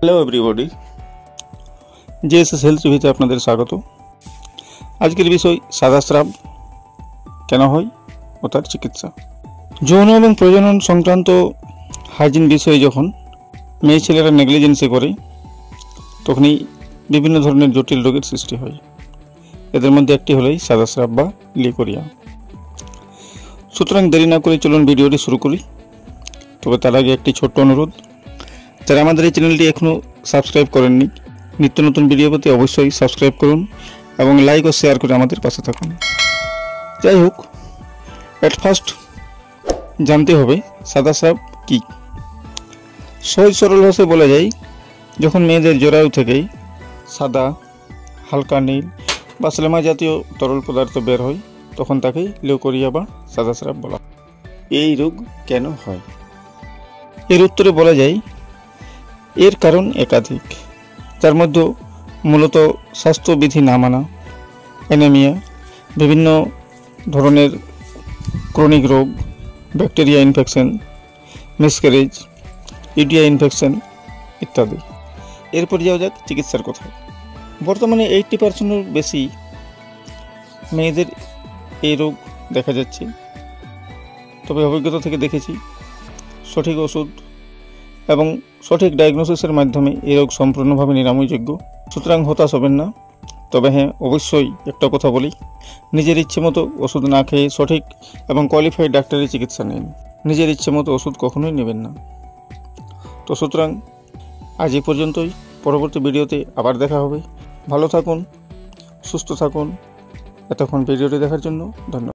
Hello everybody, JSS health টিভিতে আপনাদের স্বাগত। আজকের বিষয় সাদা স্রাব কেন হয় ও তার চিকিৎসা। যৌন এবং প্রজনন সংক্রান্ত হাইজিন বিষয়ে যখন মেয়ে ছেলেরা নেগলিজেন্সি করে তখনই বিভিন্ন ধরনের জটিল রোগের সৃষ্টি হয়। এদের মধ্যে একটি হলোই সাদা স্রাব বা লিকোরিয়া। সুতরাং দেরি না করে চলুন ভিডিওটি শুরু করি। তবে তার আগে একটি ছোট্ট অনুরোধ, যারা আমাদের এই চ্যানেলটি এখনও সাবস্ক্রাইব করেননি, নিত্য নতুন ভিডিও পেতে অবশ্যই সাবস্ক্রাইব করুন এবং লাইক ও শেয়ার করে আমাদের পাশে থাকুন। যাই হোক, অ্যাট ফার্স্ট জানতে হবে সাদা স্রাব কী। সহজ সরল ভাষায় বলা যায়, যখন মেয়েদের জরায়ু থেকেই সাদা, হালকা নীল বা স্লেমা জাতীয় তরল পদার্থ বের হয় তখন তাকেই লিকোরিয়া বা সাদা স্রাব বলা হয়। এই রোগ কেন হয়? এর উত্তরে বলা যায়, এর কারণ একাধিক, যার মধ্যে মূলত স্বাস্থ্যবিধি না মানা, অ্যানিমিয়া, বিভিন্ন ধরনের ক্রনিক রোগ, bacteria infection, miscarriage, UTI infection ইত্যাদি। এরপর যাওয়া যাক চিকিৎসার কথায়। বর্তমানে 80% বেশি মেয়েদের এই রোগ দেখা যাচ্ছে। তবে অভিজ্ঞতা থেকে দেখেছি, সঠিক ওষুধ এবং সঠিক ডায়াগনোসিসের মাধ্যমে এই রোগ সম্পূর্ণভাবে নিরাময়যোগ্য। সুতরাং হতাশ হবেন না। তবে হ্যাঁ, অবশ্যই একটা কথা বলি, নিজের ইচ্ছে মতো ওষুধ না খেয়ে সঠিক এবং কোয়ালিফাইড ডাক্তারের চিকিৎসা নিন। নিজের ইচ্ছে মতো ওষুধ কখনোই নেবেন না। তো সুতরাং আজ এই পর্যন্তই। পরবর্তী ভিডিওতে আবার দেখা হবে। ভালো থাকুন, সুস্থ থাকুন। এতক্ষণ ভিডিওটি দেখার জন্য ধন্যবাদ।